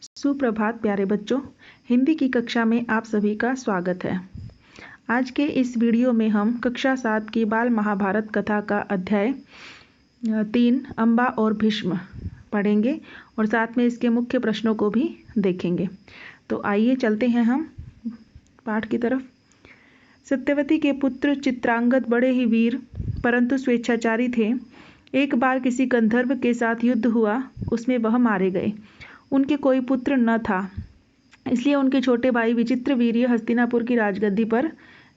सुप्रभात प्यारे बच्चों, हिंदी की कक्षा में आप सभी का स्वागत है। आज के इस वीडियो में हम कक्षा 7 की बाल महाभारत कथा का अध्याय 3 अम्बा और भीष्म पढ़ेंगे और साथ में इसके मुख्य प्रश्नों को भी देखेंगे। तो आइए चलते हैं हम पाठ की तरफ। सत्यवती के पुत्र चित्रांगद बड़े ही वीर परंतु स्वेच्छाचारी थे। एक बार किसी गंधर्व के साथ युद्ध हुआ, उसमें वह मारे गए। उनके कोई पुत्र न था, इसलिए उनके छोटे भाई विचित्रवीर्य हस्तिनापुर की राजगद्दी पर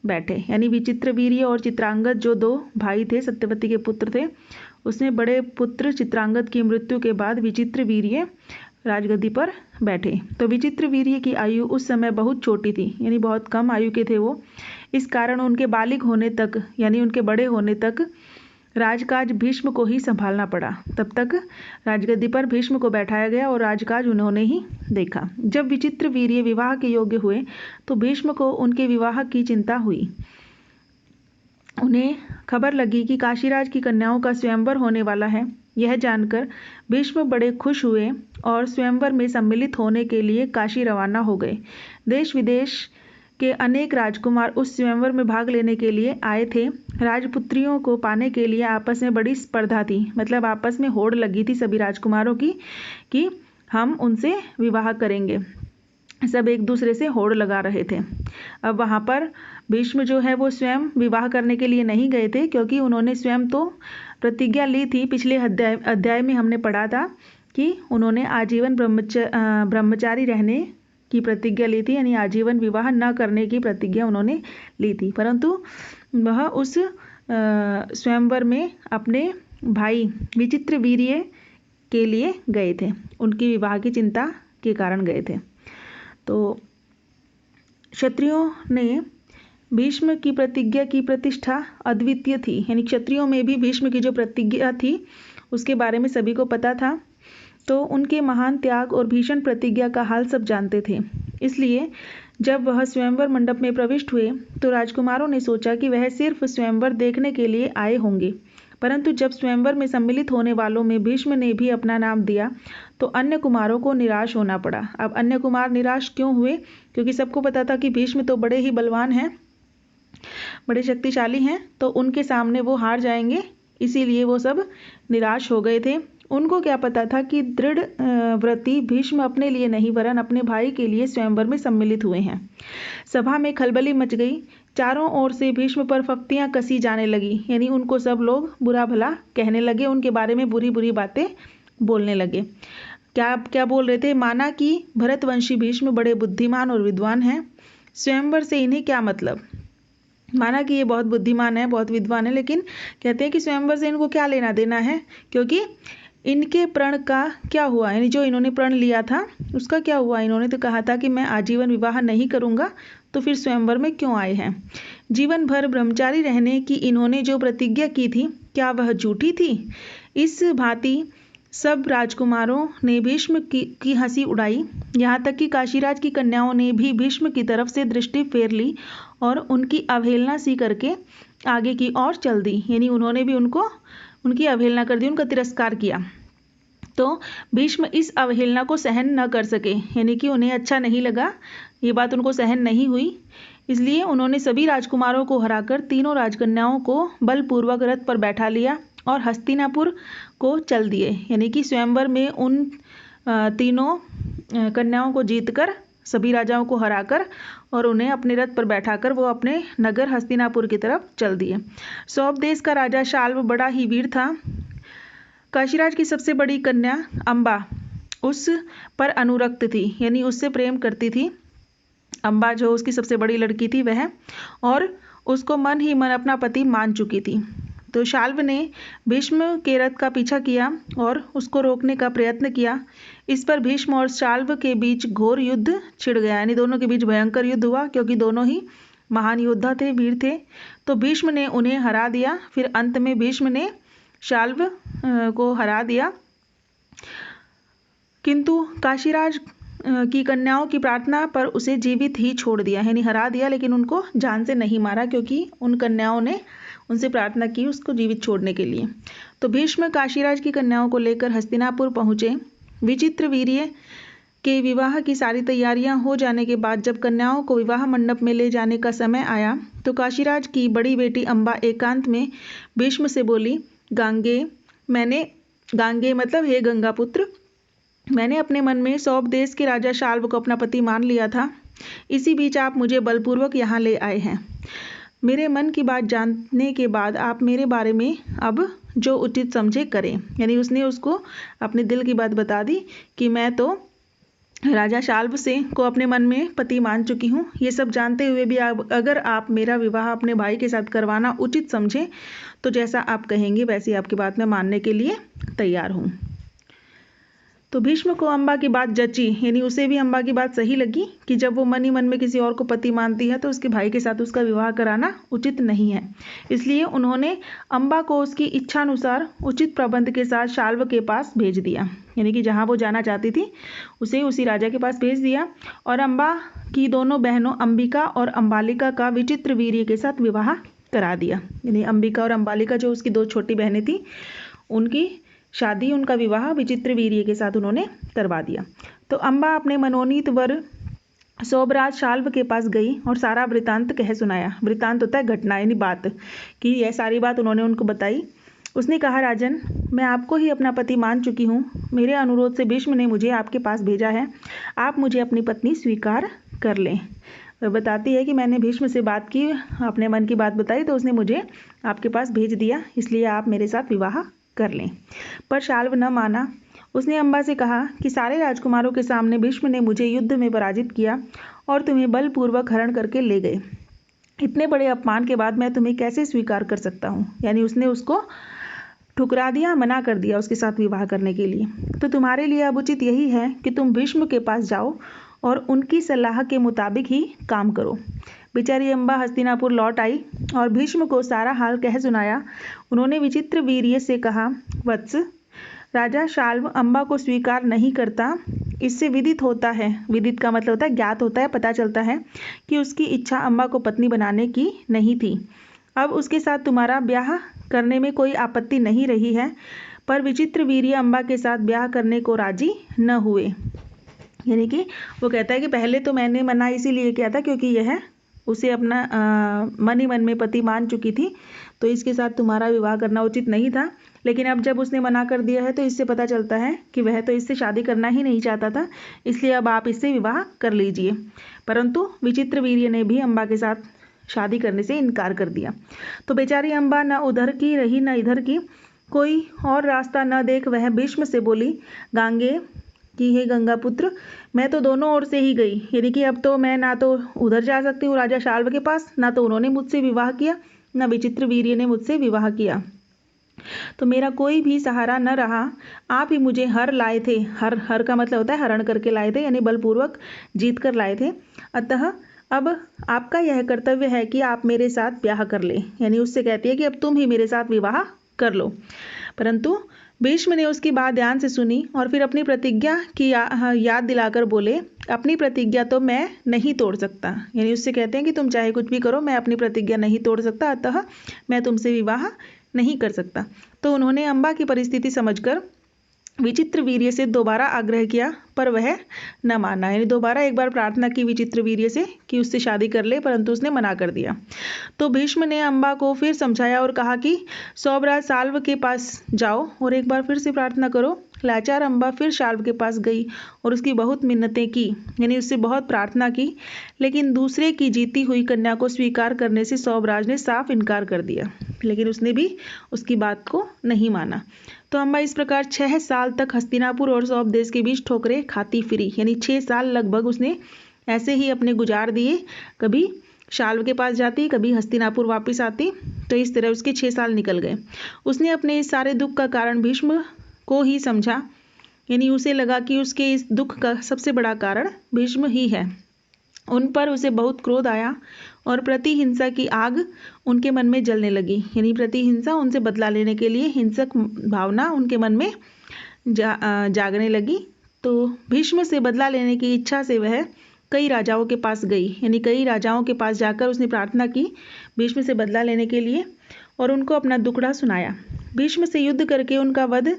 बैठे। यानी विचित्रवीर्य और चित्रांगद जो दो भाई थे, सत्यवती के पुत्र थे, उसमें बड़े पुत्र चित्रांगद की मृत्यु के बाद विचित्रवीर्य राजगद्दी पर बैठे। तो विचित्रवीर्य की आयु उस समय बहुत छोटी थी, यानी बहुत कम आयु के थे वो। इस कारण उनके बालिग होने तक, यानी उनके बड़े होने तक राजकाज भीष्म को ही संभालना पड़ा। तब तक राजगद्दी पर भीष्म को बैठाया गया और राजकाज उन्होंने ही देखा। जब विचित्रवीर्य विवाह के योग्य हुए तो भीष्म को उनके विवाह की चिंता हुई। उन्हें खबर लगी कि काशीराज की कन्याओं का स्वयंवर होने वाला है। यह जानकर भीष्म बड़े खुश हुए और स्वयंवर में सम्मिलित होने के लिए काशी रवाना हो गए। देश विदेश के अनेक राजकुमार उस स्वयंवर में भाग लेने के लिए आए थे। राजपुत्रियों को पाने के लिए आपस में बड़ी स्पर्धा थी, मतलब आपस में होड़ लगी थी सभी राजकुमारों की कि हम उनसे विवाह करेंगे। सब एक दूसरे से होड़ लगा रहे थे। अब वहाँ पर भीष्म जो है वो स्वयं विवाह करने के लिए नहीं गए थे, क्योंकि उन्होंने स्वयं तो प्रतिज्ञा ली थी। पिछले अध्याय में हमने पढ़ा था कि उन्होंने आजीवन ब्रह्मचारी रहने की प्रतिज्ञा ली थी, यानी आजीवन विवाह न करने की प्रतिज्ञा उन्होंने ली थी। परंतु वह उस स्वयंवर में अपने भाई विचित्रवीर्य के लिए गए थे, उनकी विवाह की चिंता के कारण गए थे। तो क्षत्रियों ने भीष्म की प्रतिज्ञा की प्रतिष्ठा अद्वितीय थी, यानी क्षत्रियों में भी भीष्म की जो प्रतिज्ञा थी उसके बारे में सभी को पता था। तो उनके महान त्याग और भीषण प्रतिज्ञा का हाल सब जानते थे। इसलिए जब वह स्वयंवर मंडप में प्रविष्ट हुए तो राजकुमारों ने सोचा कि वह सिर्फ स्वयंवर देखने के लिए आए होंगे। परंतु जब स्वयंवर में सम्मिलित होने वालों में भीष्म ने भी अपना नाम दिया तो अन्य कुमारों को निराश होना पड़ा। अब अन्य कुमार निराश क्यों हुए? क्योंकि सबको पता था कि भीष्म तो बड़े ही बलवान हैं, बड़े शक्तिशाली हैं, तो उनके सामने वो हार जाएंगे, इसीलिए वो सब निराश हो गए थे। उनको क्या पता था कि दृढ़ व्रती भीष्म अपने लिए नहीं वरन अपने भाई के लिए स्वयंवर में सम्मिलित हुए हैं। सभा में खलबली मच गई। चारों ओर से भीष्म पर फप्तियां कसी जाने लगी, यानी उनको सब लोग बुरा भला कहने लगे, उनके बारे में बुरी बुरी बातें बोलने लगे। क्या क्या बोल रहे थे? माना कि भरतवंशी भीष्म बड़े बुद्धिमान और विद्वान हैं, स्वयंवर से इन्हें क्या मतलब। माना कि ये बहुत बुद्धिमान है, बहुत विद्वान है, लेकिन कहते हैं कि स्वयंवर से इनको क्या लेना देना है, क्योंकि इनके प्रण का क्या हुआ, यानी जो इन्होंने प्रण लिया था उसका क्या हुआ। इन्होंने तो कहा था कि मैं आजीवन विवाह नहीं करूंगा, तो फिर स्वयंवर में क्यों आए हैं। जीवन भर ब्रह्मचारी रहने की इन्होंने जो प्रतिज्ञा की थी, क्या वह झूठी थी? इस भांति सब राजकुमारों ने भीष्म की हंसी उड़ाई। यहाँ तक कि काशीराज की कन्याओं ने भी भीष्म की तरफ से दृष्टि फेर ली और उनकी अवहेलना सी करके आगे की ओर चल दी, यानी उन्होंने भी उनकी अवहेलना कर दी, उनका तिरस्कार किया। तो भीष्म इस अवहेलना को सहन न कर सके, यानी कि उन्हें अच्छा नहीं लगा, ये बात उनको सहन नहीं हुई। इसलिए उन्होंने सभी राजकुमारों को हराकर तीनों राजकन्याओं को बलपूर्वक रथ पर बैठा लिया और हस्तिनापुर को चल दिए। यानी कि स्वयंवर में उन तीनों कन्याओं को जीतकर, सभी राजाओं को हराकर और उन्हें अपने रथ पर बैठाकर वो अपने नगर हस्तिनापुर की तरफ चल दिए। सौप देश का राजा शाल्व बड़ा ही वीर था। काशीराज की सबसे बड़ी कन्या अम्बा उस पर अनुरक्त थी, यानी उससे प्रेम करती थी। अम्बा जो उसकी सबसे बड़ी लड़की थी वह, और उसको मन ही मन अपना पति मान चुकी थी। तो शाल्व ने भीष्म के रथ का पीछा किया और उसको रोकने का प्रयत्न किया। इस पर भीष्म और शाल्व के बीच घोर युद्ध छिड़ गया, यानी दोनों के बीच भयंकर युद्ध हुआ, क्योंकि दोनों ही महान योद्धा थे, वीर थे। तो भीष्म ने उन्हें हरा दिया। फिर अंत में भीष्म ने शाल्व को हरा दिया, किंतु काशीराज की कन्याओं की प्रार्थना पर उसे जीवित ही छोड़ दिया, यानी हरा दिया लेकिन उनको जान से नहीं मारा, क्योंकि उन कन्याओं ने उनसे प्रार्थना की उसको जीवित छोड़ने के लिए। तो भीष्म काशीराज की कन्याओं को लेकर हस्तिनापुर पहुँचे। विचित्रवीर्य के विवाह की सारी तैयारियां हो जाने के बाद जब कन्याओं को विवाह मंडप में ले जाने का समय आया तो काशीराज की बड़ी बेटी अम्बा एकांत में भीष्म से बोली, गांगे मतलब हे गंगा पुत्र, मैंने अपने मन में सौभ देश के राजा शाल्व को अपना पति मान लिया था। इसी बीच आप मुझे बलपूर्वक यहाँ ले आए हैं। मेरे मन की बात जानने के बाद आप मेरे बारे में अब जो उचित समझे करें। यानी उसने उसको अपने दिल की बात बता दी कि मैं तो राजा शाल्व को अपने मन में पति मान चुकी हूँ। ये सब जानते हुए भी अगर आप मेरा विवाह अपने भाई के साथ करवाना उचित समझें तो जैसा आप कहेंगे वैसी आपकी बात मैं मानने के लिए तैयार हूँ। तो भीष्म को अम्बा की बात जची, यानी उसे भी अम्बा की बात सही लगी कि जब वो मन ही मन में किसी और को पति मानती है तो उसके भाई के साथ उसका विवाह कराना उचित नहीं है। इसलिए उन्होंने अम्बा को उसकी इच्छानुसार उचित प्रबंध के साथ शाल्व के पास भेज दिया। यानी कि जहाँ वो जाना चाहती थी उसे उसी राजा के पास भेज दिया और अम्बा की दोनों बहनों अंबिका और अम्बालिका का विचित्र वीर्य के साथ विवाह करा दिया। यानी अंबिका और अम्बालिका जो उसकी दो छोटी बहनें थी, उनकी शादी, उनका विवाह विचित्र वीर्य के साथ उन्होंने करवा दिया। तो अम्बा अपने मनोनीत वर सौभराज शाल्व के पास गई और सारा वृतांत कह सुनाया। वृतांत होता है घटना, यानी बात, कि यह सारी बात उन्होंने उनको बताई। उसने कहा, राजन, मैं आपको ही अपना पति मान चुकी हूँ। मेरे अनुरोध से भीष्म ने मुझे आपके पास भेजा है। आप मुझे अपनी पत्नी स्वीकार कर लें। वह बताती है कि मैंने भीष्म से बात की, अपने मन की बात बताई तो उसने मुझे आपके पास भेज दिया, इसलिए आप मेरे साथ विवाह कर लें। पर शाल्व न माना। उसने अम्बा से कहा कि सारे राजकुमारों के सामने भीष्म ने मुझे युद्ध में पराजित किया और तुम्हें बलपूर्वक हरण करके ले गए। इतने बड़े अपमान के बाद मैं तुम्हें कैसे स्वीकार कर सकता हूँ। यानी उसने उसको ठुकरा दिया, मना कर दिया उसके साथ विवाह करने के लिए। तो तुम्हारे लिए अब उचित यही है कि तुम भीष्म के पास जाओ और उनकी सलाह के मुताबिक ही काम करो। बेचारी अम्बा हस्तिनापुर लौट आई और भीष्म को सारा हाल कह सुनाया। उन्होंने विचित्र वीर्य से कहा, वत्स, राजा शाल्व अम्बा को स्वीकार नहीं करता। इससे विदित होता है, विदित का मतलब होता है ज्ञात होता है, पता चलता है कि उसकी इच्छा अम्बा को पत्नी बनाने की नहीं थी। अब उसके साथ तुम्हारा ब्याह करने में कोई आपत्ति नहीं रही है, पर विचित्र वीर्य अम्बा के साथ ब्याह करने को राजी न हुए। यानी कि वो कहता है कि पहले तो मैंने मना इसीलिए किया था क्योंकि यह उसे अपना मन ही मन में पति मान चुकी थी, तो इसके साथ तुम्हारा विवाह करना उचित नहीं था। लेकिन अब जब उसने मना कर दिया है तो इससे पता चलता है कि वह तो इससे शादी करना ही नहीं चाहता था, इसलिए अब आप इससे विवाह कर लीजिए। परंतु विचित्र वीर्य ने भी अम्बा के साथ शादी करने से इनकार कर दिया। तो बेचारी अम्बा न उधर की रही न इधर की, कोई और रास्ता न देख वह भीष्म से बोली, गांगे कि हे गंगा पुत्र, मैं तो दोनों ओर से ही गई। यानी कि अब तो मैं ना तो उधर जा सकती हूँ राजा शाल्व के पास, ना तो उन्होंने मुझसे विवाह किया, ना विचित्र वीर्य ने मुझसे विवाह किया, तो मेरा कोई भी सहारा न रहा। आप ही मुझे हर लाए थे। हर का मतलब होता है हरण करके लाए थे, यानी बलपूर्वक जीत कर लाए थे। अतः अब आपका यह कर्तव्य है कि आप मेरे साथ ब्याह कर ले। यानी उससे कहती है कि अब तुम ही मेरे साथ विवाह कर लो। परंतु भीष्म ने उसकी बात ध्यान से सुनी और फिर अपनी प्रतिज्ञा की याद दिलाकर बोले, अपनी प्रतिज्ञा तो मैं नहीं तोड़ सकता। यानी उससे कहते हैं कि तुम चाहे कुछ भी करो, मैं अपनी प्रतिज्ञा नहीं तोड़ सकता, अतः मैं तुमसे विवाह नहीं कर सकता। तो उन्होंने अम्बा की परिस्थिति समझकर विचित्र वीर्य से दोबारा आग्रह किया, पर वह न माना। यानी दोबारा एक बार प्रार्थना की विचित्र वीर्य से कि उससे शादी कर ले, परंतु उसने मना कर दिया। तो भीष्म ने अम्बा को फिर समझाया और कहा कि सौभराज शाल्व के पास जाओ और एक बार फिर से प्रार्थना करो। लाचार अम्बा फिर शाल्व के पास गई और उसकी बहुत मिन्नतें की, यानी उससे बहुत प्रार्थना की, लेकिन दूसरे की जीती हुई कन्या को स्वीकार करने से सौभराज ने साफ इनकार कर दिया। लेकिन उसने भी उसकी बात को नहीं माना। तो अम्बा इस प्रकार 6 साल तक हस्तिनापुर और सौभ देश के बीच ठोकरें खाती फिरी। यानी 6 साल लगभग उसने ऐसे ही अपने गुजार दिए, कभी शाल्व के पास जाती, कभी हस्तिनापुर वापस आती। तो इस तरह उसके 6 साल निकल गए। उसने अपने इस सारे दुख का कारण भीष्म को ही समझा। यानी उसे लगा कि उसके इस दुख का सबसे बड़ा कारण भीष्म ही है। उन पर उसे बहुत क्रोध आया और प्रतिहिंसा की आग उनके मन में जलने लगी। यानी प्रतिहिंसा, उनसे बदला लेने के लिए हिंसक भावना उनके मन में जागने लगी। तो भीष्म से बदला लेने की इच्छा से वह कई राजाओं के पास गई। यानी कई राजाओं के पास जाकर उसने प्रार्थना की भीष्म से बदला लेने के लिए और उनको अपना दुखड़ा सुनाया। भीष्म से युद्ध करके उनका वध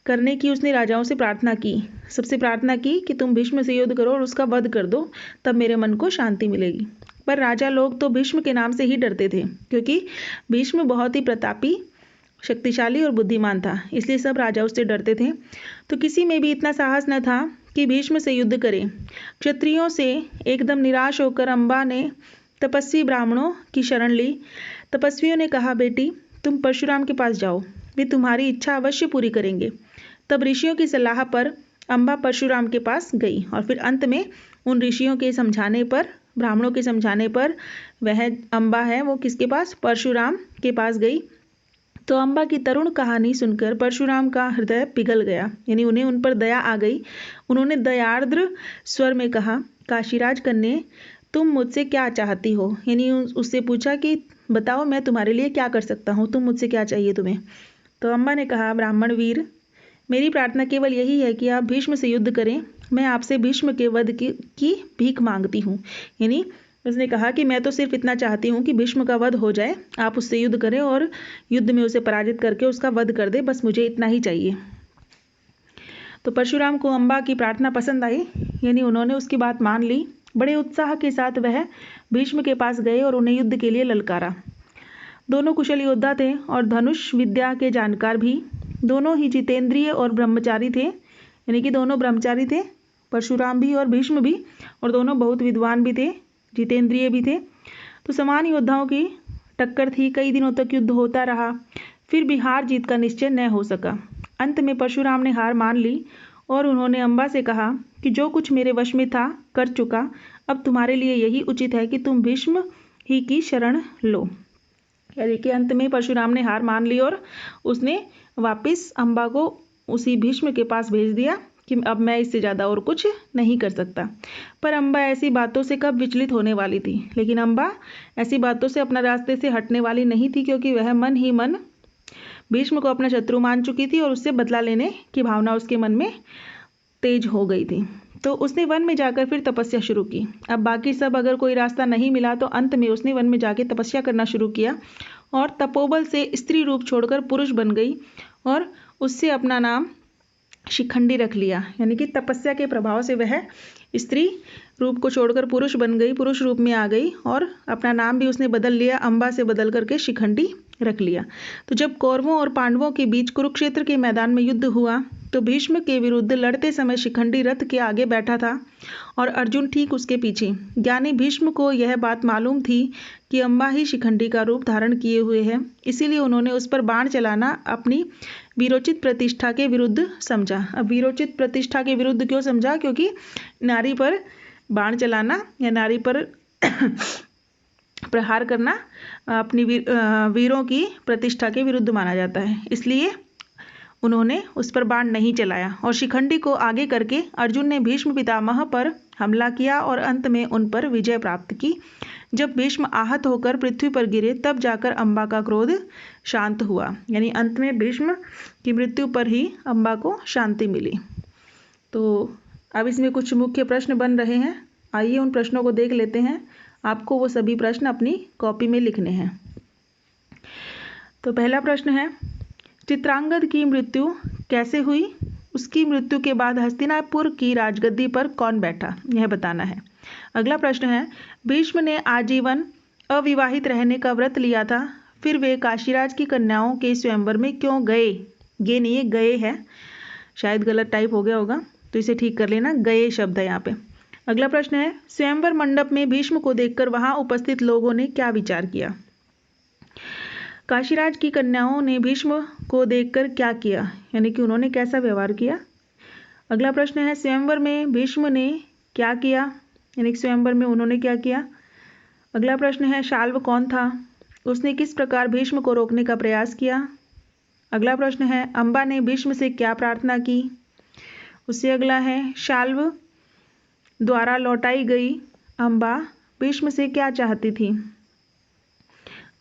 करने की उसने राजाओं से प्रार्थना की। सबसे प्रार्थना की कि तुम भीष्म से युद्ध करो और उसका वध कर दो, तब मेरे मन को शांति मिलेगी। पर राजा लोग तो भीष्म के नाम से ही डरते थे, क्योंकि भीष्म बहुत ही प्रतापी, शक्तिशाली और बुद्धिमान था, इसलिए सब राजा उससे डरते थे। तो किसी में भी इतना साहस न था कि भीष्म से युद्ध करे। क्षत्रियों से एकदम निराश होकर अम्बा ने तपस्वी ब्राह्मणों की शरण ली। तपस्वियों ने कहा, बेटी तुम परशुराम के पास जाओ, वे तुम्हारी इच्छा अवश्य पूरी करेंगे। तब ऋषियों की सलाह पर अम्बा परशुराम के पास गई और फिर अंत में उन ऋषियों के समझाने पर, ब्राह्मणों के समझाने पर वह अम्बा है वो किसके पास, परशुराम के पास गई। तो अम्बा की तरुण कहानी सुनकर परशुराम का हृदय पिघल गया, यानी उन्हें उन पर दया आ गई। उन्होंने दयार्द्र स्वर में कहा, काशीराज कन्ये तुम मुझसे क्या चाहती हो, यानी उससे पूछा कि बताओ मैं तुम्हारे लिए क्या कर सकता हूँ, तुम मुझसे क्या चाहिए तुम्हें। तो अम्बा ने कहा, ब्राह्मण वीर मेरी प्रार्थना केवल यही है कि आप भीष्म से युद्ध करें। मैं आपसे भीष्म के वध की भीख मांगती हूँ। यानी उसने कहा कि मैं तो सिर्फ इतना चाहती हूँ कि भीष्म का वध हो जाए, आप उससे युद्ध करें और युद्ध में उसे पराजित करके उसका वध कर दे, बस मुझे इतना ही चाहिए। तो परशुराम को अम्बा की प्रार्थना पसंद आई, यानी उन्होंने उसकी बात मान ली। बड़े उत्साह के साथ वह भीष्म के पास गए और उन्हें युद्ध के लिए ललकारा। दोनों कुशल योद्धा थे और धनुष विद्या के जानकार भी। दोनों ही जितेंद्रिय और ब्रह्मचारी थे, यानी कि दोनों ब्रह्मचारी थे, परशुराम भी और भीष्म भी, और दोनों बहुत विद्वान भी थे, जितेंद्रिय भी थे। तो समान योद्धाओं की टक्कर थी। कई दिनों तक युद्ध होता रहा, फिर भी हार जीत का निश्चय न हो सका। अंत में परशुराम ने हार मान ली और उन्होंने अम्बा से कहा कि जो कुछ मेरे वश में था कर चुका, अब तुम्हारे लिए यही उचित है कि तुम भीष्म ही की शरण लो। यानी कि अंत में परशुराम ने हार मान ली और उसने वापस अम्बा को उसी भीष्म के पास भेज दिया कि अब मैं इससे ज़्यादा और कुछ नहीं कर सकता। पर अम्बा ऐसी बातों से कब विचलित होने वाली थी, लेकिन अम्बा ऐसी बातों से अपना रास्ते से हटने वाली नहीं थी, क्योंकि वह मन ही मन भीष्म को अपना शत्रु मान चुकी थी और उससे बदला लेने की भावना उसके मन में तेज हो गई थी। तो उसने वन में जाकर फिर तपस्या शुरू की। अब बाकी सब अगर कोई रास्ता नहीं मिला तो अंत में उसने वन में जाके तपस्या करना शुरू किया और तपोबल से स्त्री रूप छोड़कर पुरुष बन गई और उससे अपना नाम शिखंडी रख लिया। यानी कि तपस्या के प्रभाव से वह स्त्री रूप को छोड़कर पुरुष बन गई, पुरुष रूप में आ गई और अपना नाम भी उसने बदल लिया, अम्बा से बदल करके शिखंडी रख लिया। तो जब कौरवों और पांडवों के बीच कुरुक्षेत्र के मैदान में युद्ध हुआ तो भीष्म के विरुद्ध लड़ते समय शिखंडी रथ के आगे बैठा था और अर्जुन ठीक उसके पीछे। ज्ञानी भीष्म को यह बात मालूम थी कि अम्बा ही शिखंडी का रूप धारण किए हुए है, इसीलिए उन्होंने उस पर बाण चलाना अपनी वीरोचित प्रतिष्ठा के विरुद्ध समझा। अब वीरोचित प्रतिष्ठा के विरुद्ध क्यों समझा, क्योंकि नारी पर बाण चलाना या नारी पर प्रहार करना अपनी वीरों की प्रतिष्ठा के विरुद्ध माना जाता है, इसलिए उन्होंने उस पर बाण नहीं चलाया। और शिखंडी को आगे करके अर्जुन ने भीष्म पितामह पर हमला किया और अंत में उन पर विजय प्राप्त की। जब भीष्म आहत होकर पृथ्वी पर गिरे तब जाकर अम्बा का क्रोध शांत हुआ, यानी अंत में भीष्म की मृत्यु पर ही अम्बा को शांति मिली। तो अब इसमें कुछ मुख्य प्रश्न बन रहे हैं, आइए उन प्रश्नों को देख लेते हैं। आपको वो सभी प्रश्न अपनी कॉपी में लिखने हैं। तो पहला प्रश्न है, चित्रांगद की मृत्यु कैसे हुई? उसकी मृत्यु के बाद हस्तिनापुर की राजगद्दी पर कौन बैठा, यह बताना है। अगला प्रश्न है, भीष्म ने आजीवन अविवाहित रहने का व्रत लिया था, फिर वे काशीराज की कन्याओं के स्वयंवर में क्यों गए? ये नहीं गए है, शायद गलत टाइप हो गया होगा, तो इसे ठीक कर लेना, गए शब्द है यहाँ पे। अगला प्रश्न है, स्वयंवर मंडप में भीष्म को देखकर वहां उपस्थित लोगों ने क्या विचार किया? काशीराज की कन्याओं ने भीष्म को देखकर क्या किया, यानी कि उन्होंने कैसा व्यवहार किया? अगला प्रश्न है, स्वयंवर में भीष्म ने क्या किया, यानी स्वयंवर में उन्होंने क्या किया? अगला प्रश्न है, शाल्व कौन था? उसने किस प्रकार भीष्म को रोकने का प्रयास किया? अगला प्रश्न है, अम्बा ने भीष्म से क्या प्रार्थना की? उससे अगला है, शाल्व द्वारा लौटाई गई अम्बा भीष्म से क्या चाहती थी?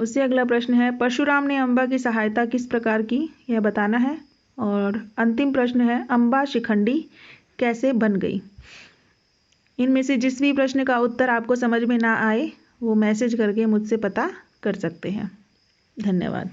उससे अगला प्रश्न है, परशुराम ने अम्बा की सहायता किस प्रकार की, यह बताना है। और अंतिम प्रश्न है, अम्बा शिखंडी कैसे बन गई? इनमें से जिस भी प्रश्न का उत्तर आपको समझ में ना आए वो मैसेज करके मुझसे पता कर सकते हैं। धन्यवाद।